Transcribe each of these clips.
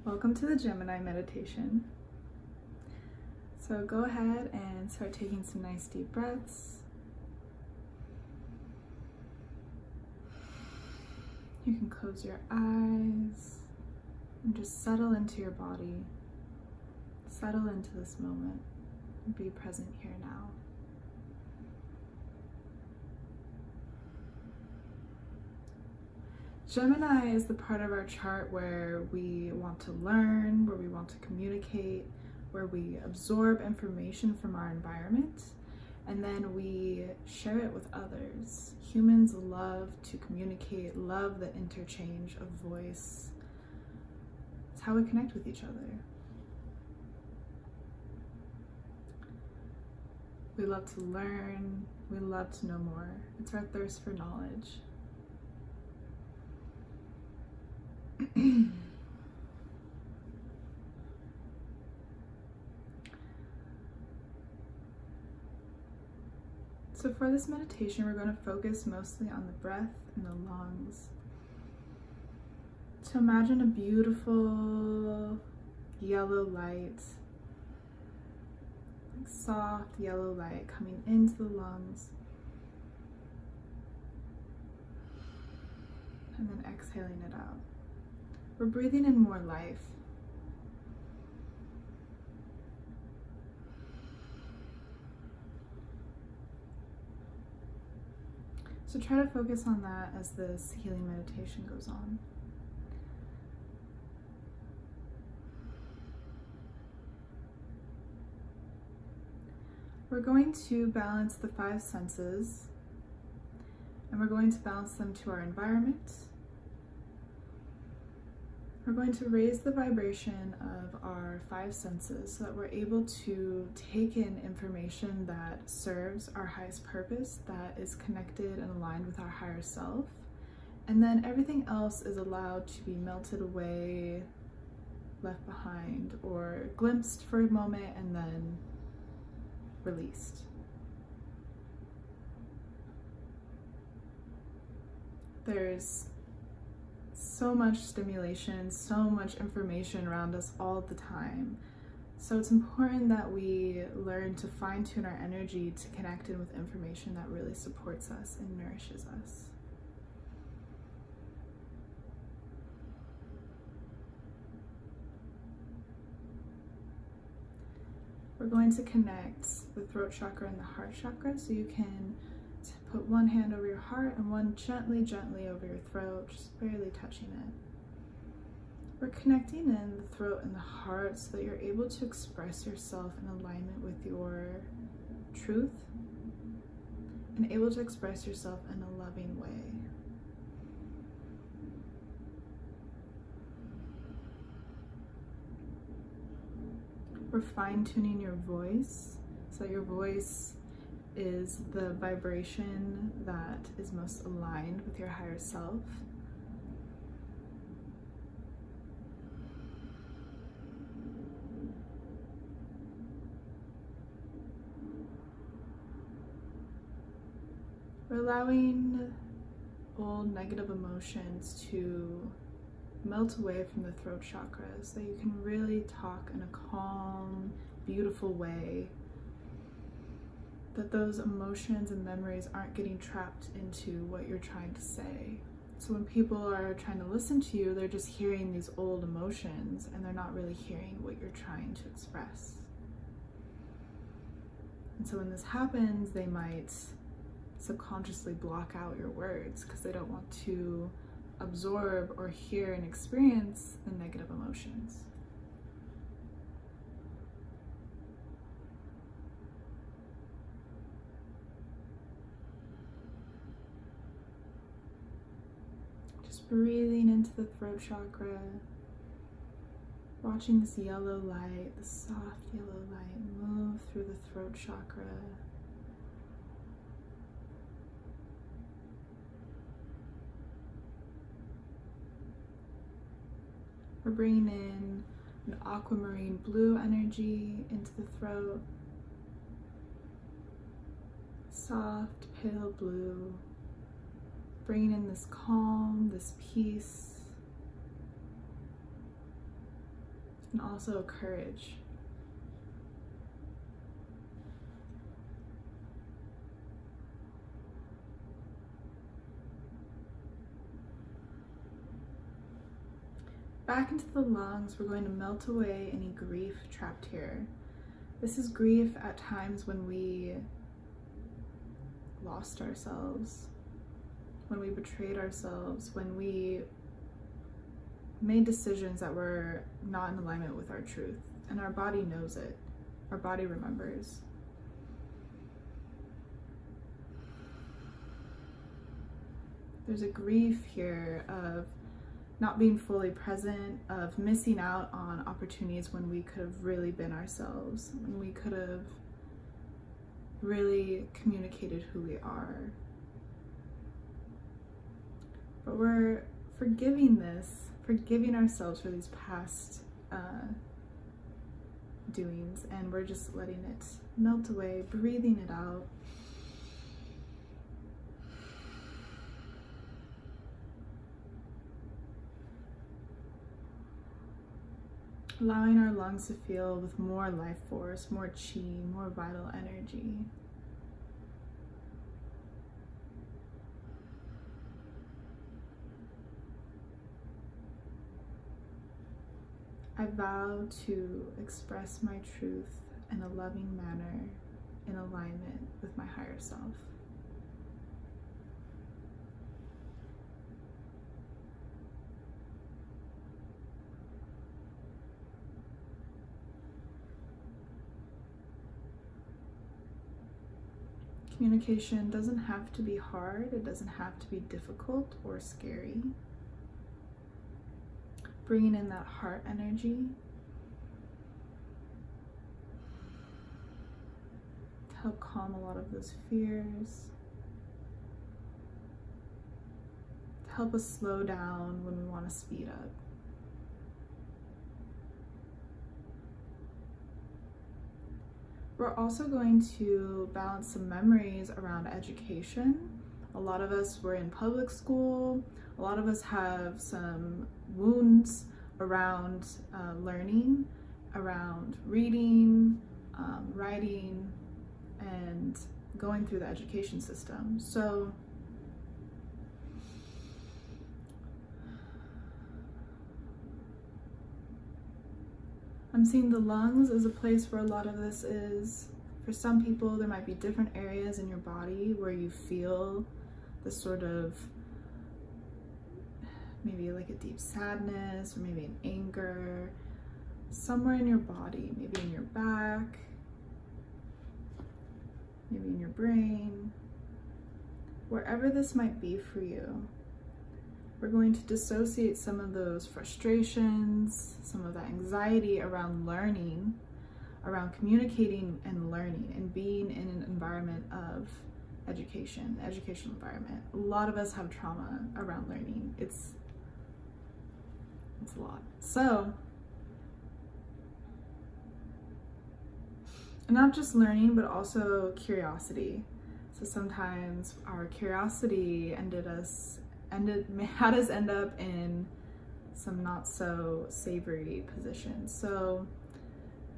Welcome to the Gemini meditation. So go ahead and start taking some nice deep breaths. You can close your eyes and just settle into your body. Settle into this moment and be present here now. Gemini is the part of our chart where we want to learn, where we want to communicate, where we absorb information from our environment, and then we share it with others. Humans love to communicate, love the interchange of voice. It's how we connect with each other. We love to learn, we love to know more. It's our thirst for knowledge. So for this meditation, we're going to focus mostly on the breath and the lungs. So imagine a beautiful yellow light, like soft yellow light coming into the lungs, and then exhaling it out. We're breathing in more life. So try to focus on that as this healing meditation goes on. We're going to balance the 5 senses, and we're going to balance them to our environment. We're going to raise the vibration of our 5 senses so that we're able to take in information that serves our highest purpose, that is connected and aligned with our higher self. And then everything else is allowed to be melted away, left behind, or glimpsed for a moment and then released. There's so much stimulation, so much information around us all the time. So it's important that we learn to fine-tune our energy to connect in with information that really supports us and nourishes us. We're going to connect the throat chakra and the heart chakra, so you can put one hand over your heart and one gently over your throat, just barely touching it. We're connecting in the throat and the heart so that you're able to express yourself in alignment with your truth and able to express yourself in a loving way. We're fine-tuning your voice so that your voice is the vibration that is most aligned with your higher self. We're allowing old negative emotions to melt away from the throat chakra so that you can really talk in a calm, beautiful way, that those emotions and memories aren't getting trapped into what you're trying to say. So when people are trying to listen to you, they're just hearing these old emotions and they're not really hearing what you're trying to express. And so when this happens, they might subconsciously block out your words because they don't want to absorb or hear and experience the negative emotions. Breathing into the throat chakra, watching this yellow light, the soft yellow light, move through the throat chakra. We're bringing in an aquamarine blue energy into the throat, soft pale blue. Bringing in this calm, this peace. and also courage. Back into the lungs, we're going to melt away any grief trapped here. This is grief at times when we lost ourselves, when we betrayed ourselves, when we made decisions that were not in alignment with our truth. And our body knows it. Our body remembers. There's a grief here of not being fully present, of missing out on opportunities when we could have really been ourselves, when we could have really communicated who we are. But we're forgiving ourselves for these past doings, and we're just letting it melt away, breathing it out. Allowing our lungs to fill with more life force, more chi, more vital energy. I vow to express my truth in a loving manner, in alignment with my higher self. Communication doesn't have to be hard, it doesn't have to be difficult or scary. Bringing in that heart energy to help calm a lot of those fears, to help us slow down when we want to speed up. We're also going to balance some memories around education. A lot of us were in public school. A lot of us have some wounds around learning, around reading, writing, and going through the education system. So I'm seeing the lungs as a place where a lot of this is. For some people, there might be different areas in your body where you feel this sort of, maybe like a deep sadness, or maybe an anger, somewhere in your body, maybe in your back, maybe in your brain. Wherever this might be for you, we're going to dissociate some of those frustrations, some of that anxiety around learning, around communicating and learning and being in an environment of education, educational environment. A lot of us have trauma around learning. It's a lot. So, not just learning, but also curiosity. So sometimes our curiosity had us end up in some not so savory positions. So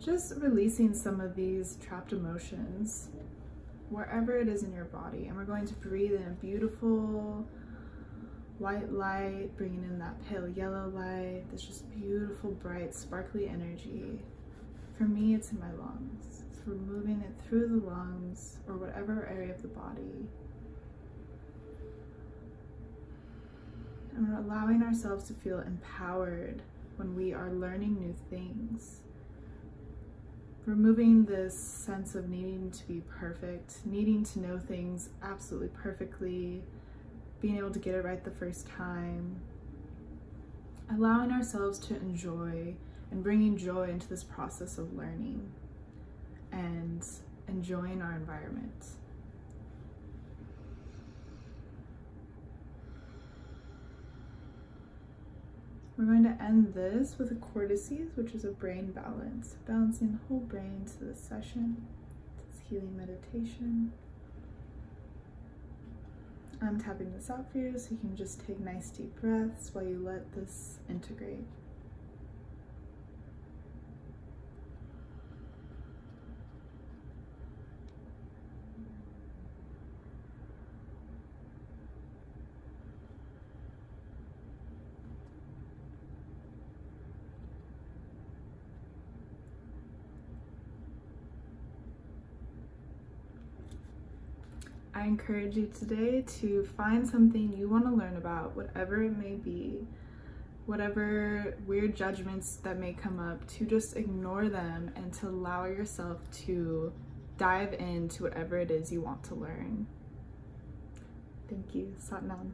just releasing some of these trapped emotions wherever it is in your body. And we're going to breathe in a beautiful white light, bringing in that pale yellow light, this just beautiful, bright, sparkly energy. For me, it's in my lungs. So we're moving it through the lungs or whatever area of the body. And we're allowing ourselves to feel empowered when we are learning new things. Removing this sense of needing to be perfect, needing to know things absolutely perfectly, being able to get it right the first time. Allowing ourselves to enjoy and bringing joy into this process of learning and enjoying our environment. We're going to end this with a cortices, which is a brain balance, balancing the whole brain to this session, this healing meditation. I'm tapping this out for you so you can just take nice deep breaths while you let this integrate. I encourage you today to find something you want to learn about, whatever it may be, whatever weird judgments that may come up, to just ignore them and to allow yourself to dive into whatever it is you want to learn. Thank you. Sat Nam.